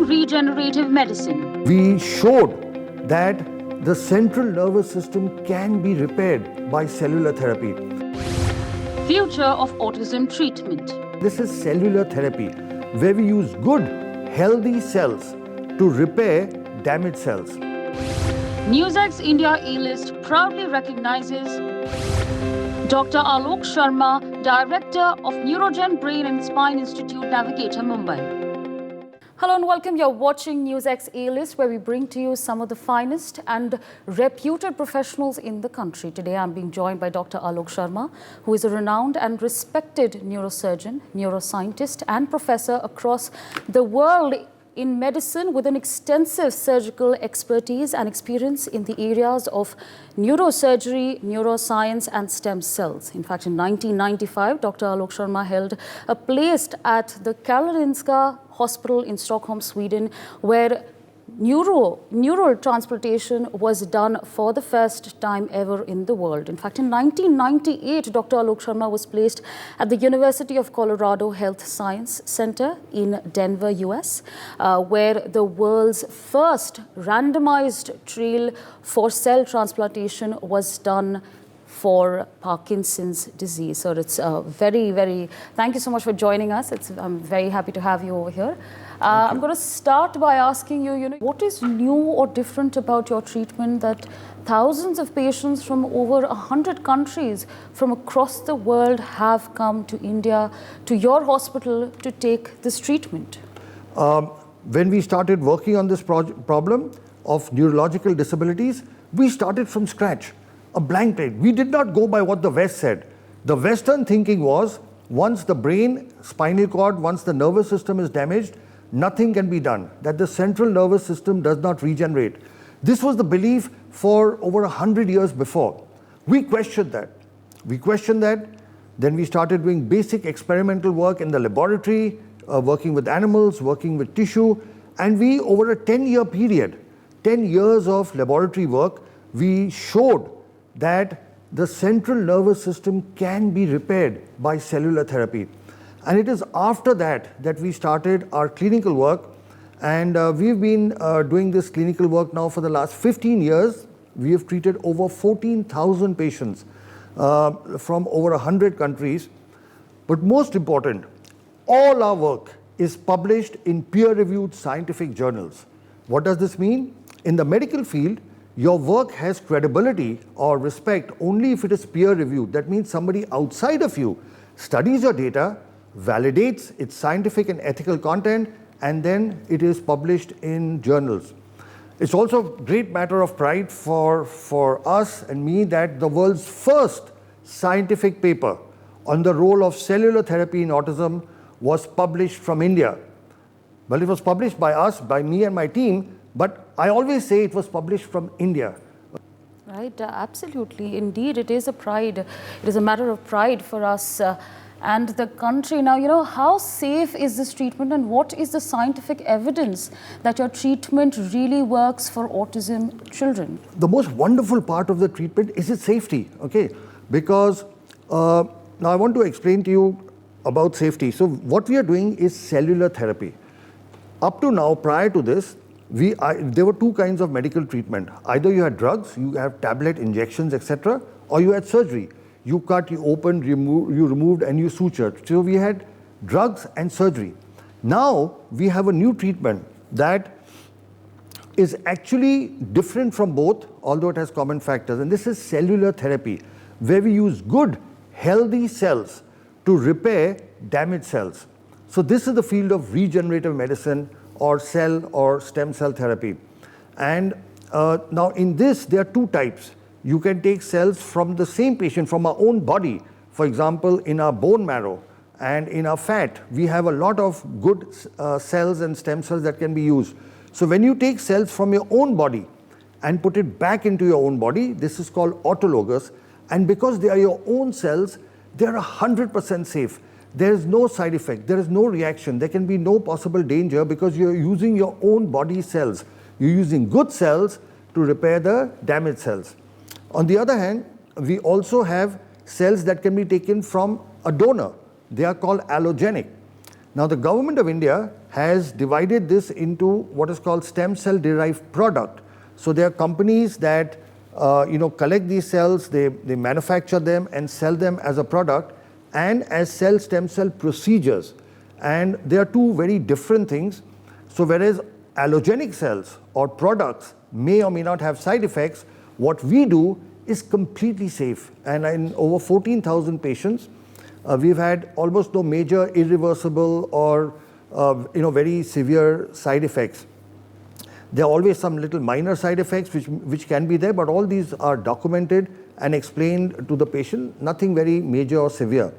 regenerative medicine. We showed that the central nervous system can be repaired by cellular therapy. Future of autism treatment. This is cellular therapy, where we use good, healthy cells to repair damaged cells. NewsX India A-List proudly recognizes Dr. Alok Sharma, Director of NeuroGen Brain and Spine Institute, Navigator, Mumbai. Hello and welcome. You're watching NewsX A-List, where we bring to you some of the finest and reputed professionals in the country. Today, I'm being joined by Dr. Alok Sharma, who is a renowned and respected neurosurgeon, neuroscientist, and professor across the world in medicine with an extensive surgical expertise and experience in the areas of neurosurgery, neuroscience, and stem cells. In fact, in 1995, Dr. Alok Sharma held a place at the Karolinska Hospital in Stockholm, Sweden, where neural transplantation was done for the first time ever in the world. In fact, in 1998, Dr. Alok Sharma was placed at the University of Colorado Health Science Center in Denver, US, where the world's first randomized trial for cell transplantation was done for Parkinson's disease. So it's thank you so much for joining us. I'm very happy to have you over here. I'm going to start by asking you, what is new or different about your treatment that thousands of patients from over 100 countries from across the world have come to India, to your hospital, to take this treatment? When we started working on this problem of neurological disabilities, we started from scratch, a blank slate. We did not go by what the West said. The Western thinking was, once the brain, spinal cord, once the nervous system is damaged, nothing can be done, that the central nervous system does not regenerate. This was the belief for over 100 years before. We questioned that. Then we started doing basic experimental work in the laboratory, working with animals, working with tissue, and we, over a 10-year period, 10 years of laboratory work, we showed that the central nervous system can be repaired by cellular therapy. And it is after that we started our clinical work, and we've been doing this clinical work now for the last 15 years. We have treated over 14,000 patients from over 100 countries. But most important, all our work is published in peer-reviewed scientific journals. What does this mean? In the medical field, your work has credibility or respect only if it is peer-reviewed. That means somebody outside of you studies your data, validates its scientific and ethical content, and then it is published in journals. It's also a great matter of pride for us and me that the world's first scientific paper on the role of cellular therapy in autism was published from India. Well, it was published by us, by me and my team, but I always say it was published from India. Right, absolutely. Indeed, it is a pride. It is a matter of pride for us and the country. Now, how safe is this treatment, and what is the scientific evidence that your treatment really works for autism children? The most wonderful part of the treatment is its safety, okay? Because now I want to explain to you about safety. So what we are doing is cellular therapy. Up to now, prior to this, there were two kinds of medical treatment. Either you had drugs, you have tablet injections, etc., or you had surgery. You cut, you opened, you removed, and you sutured. So we had drugs and surgery. Now we have a new treatment that is actually different from both, although it has common factors. And this is cellular therapy, where we use good, healthy cells to repair damaged cells. So this is the field of regenerative medicine or cell or stem cell therapy. And now in this, there are two types. You can take cells from the same patient, from our own body. For example, in our bone marrow and in our fat, we have a lot of good cells and stem cells that can be used. So when you take cells from your own body and put it back into your own body, this is called autologous. And because they are your own cells, they are 100% safe. There is no side effect, there is no reaction, there can be no possible danger because you're using your own body cells. You're using good cells to repair the damaged cells. On the other hand, we also have cells that can be taken from a donor. They are called allogenic. Now, the government of India has divided this into what is called stem cell derived product. So there are companies that collect these cells, they manufacture them and sell them as a product and as cell stem cell procedures. And they are two very different things. So whereas allogenic cells or products may or may not have side effects, what we do is completely safe. And in over 14,000 patients, we've had almost no major irreversible or very severe side effects. There are always some little minor side effects which can be there, but all these are documented and explained to the patient, nothing very major or severe.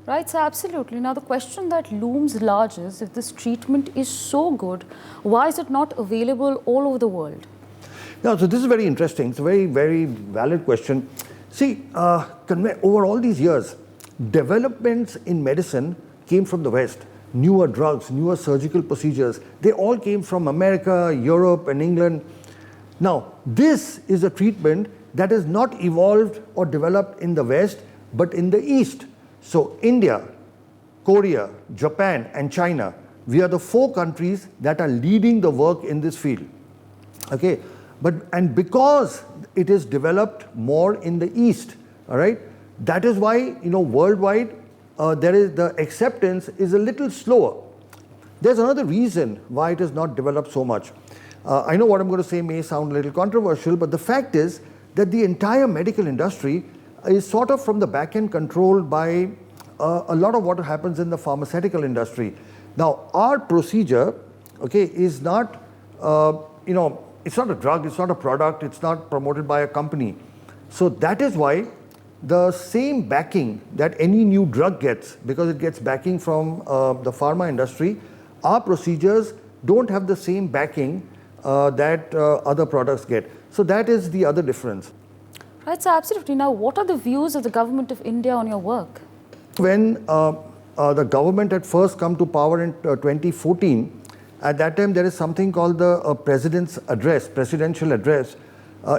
Right, so absolutely. Now the question that looms large is, if this treatment is so good, why is it not available all over the world? Yeah, so this is very interesting. It's a very, very valid question. See, over all these years, developments in medicine came from the West. Newer drugs, newer surgical procedures, they all came from America, Europe, and England. Now, this is a treatment that has not evolved or developed in the West, but in the East. So, India, Korea, Japan, and China, we are the 4 countries that are leading the work in this field. Okay, and because it is developed more in the East, all right, that is why, worldwide, the acceptance is a little slower. There's another reason why it is not developed so much. I know what I'm going to say may sound a little controversial, but the fact is that the entire medical industry is sort of from the back end controlled by a lot of what happens in the pharmaceutical industry. Now, our procedure, okay, is not, it's not a drug, it's not a product, it's not promoted by a company. So that is why the same backing that any new drug gets, because it gets backing from the pharma industry, our procedures don't have the same backing that other products get. So that is the other difference. Right, so absolutely. Now, what are the views of the government of India on your work? When the government had first come to power in 2014, at that time there is something called the presidential address,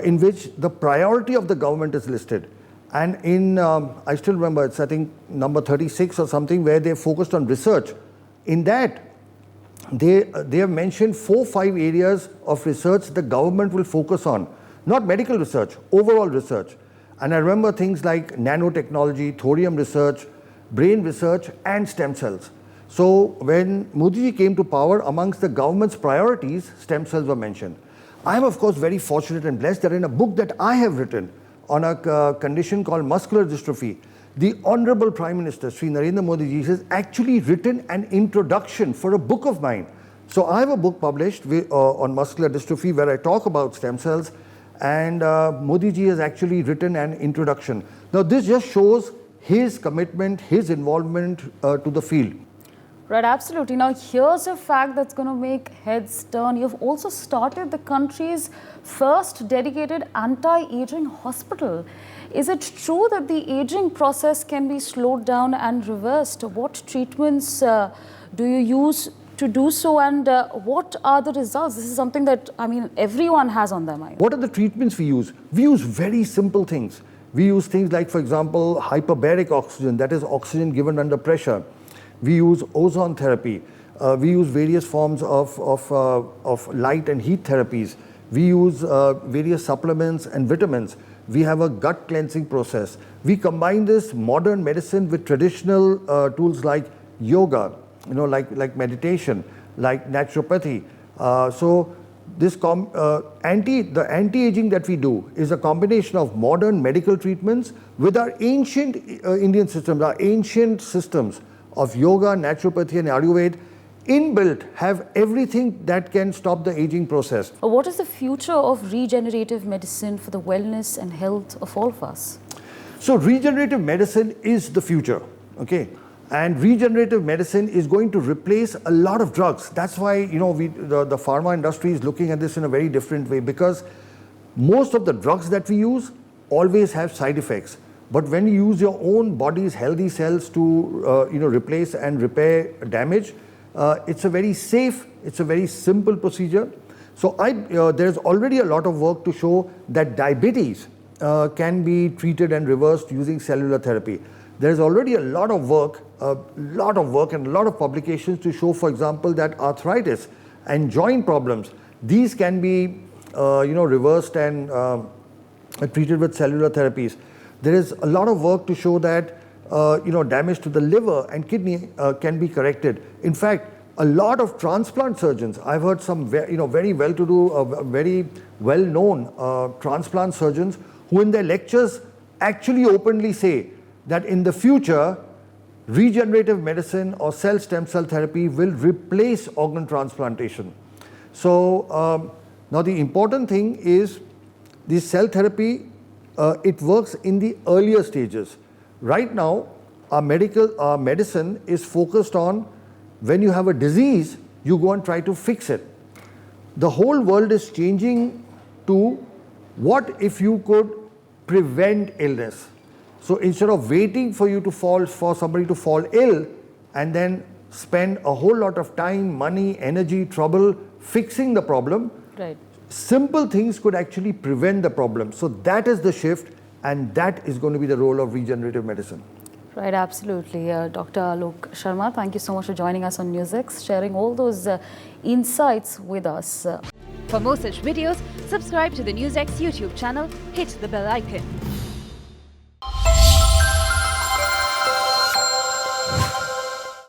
in which the priority of the government is listed. And I still remember, it's I think number 36 or something, where they focused on research. In that, they have mentioned 4-5 areas of research the government will focus on. Not medical research, overall research. And I remember things like nanotechnology, thorium research, brain research, and stem cells. So when Modi ji came to power, amongst the government's priorities, stem cells were mentioned. I am, of course, very fortunate and blessed that in a book that I have written on a condition called muscular dystrophy, the Honorable Prime Minister, Sri Narendra Modi ji, has actually written an introduction for a book of mine. So I have a book published on muscular dystrophy where I talk about stem cells, and Modi ji has actually written an introduction. Now this just shows his commitment, his involvement to the field. Right, absolutely. Now, here's a fact that's going to make heads turn. You've also started the country's first dedicated anti-aging hospital. Is it true that the aging process can be slowed down and reversed? What treatments do you use to do so, and what are the results? This is something that, everyone has on their mind. What are the treatments we use? We use very simple things. We use things like, for example, hyperbaric oxygen, that is oxygen given under pressure. We use ozone therapy. We use various forms of light and heat therapies. We use various supplements and vitamins. We have a gut cleansing process. We combine this modern medicine with traditional tools like yoga, like meditation, like naturopathy. So this the anti-aging that we do is a combination of modern medical treatments with our ancient Indian systems, our ancient systems of yoga, naturopathy, and Ayurveda inbuilt, have everything that can stop the aging process. What is the future of regenerative medicine for the wellness and health of all of us? So regenerative medicine is the future, okay? And regenerative medicine is going to replace a lot of drugs. That's why, the pharma industry is looking at this in a very different way, because most of the drugs that we use always have side effects. But when you use your own body's healthy cells to replace and repair damage, it's a very safe, it's a very simple procedure. So there's already a lot of work to show that diabetes can be treated and reversed using cellular therapy. There's already a lot of work and a lot of publications to show, for example, that arthritis and joint problems, these can be reversed and treated with cellular therapies. There is a lot of work to show that damage to the liver and kidney can be corrected. In fact, a lot of transplant surgeons, I've heard some very well-to-do, very well-known transplant surgeons who in their lectures actually openly say that in the future, regenerative medicine or cell stem cell therapy will replace organ transplantation. So now the important thing is this cell therapy, it works in the earlier stages. Right now, our medicine is focused on when you have a disease, you go and try to fix it. The whole world is changing to what if you could prevent illness. So instead of waiting for somebody to fall ill and then spend a whole lot of time, money, energy, trouble fixing the problem, right, simple things could actually prevent the problem. So that is the shift, and that is going to be the role of regenerative medicine. Right, absolutely. Dr. Alok Sharma, thank you so much for joining us on NewsX, sharing all those insights with us. For more such videos, subscribe to the NewsX YouTube channel, hit the bell icon.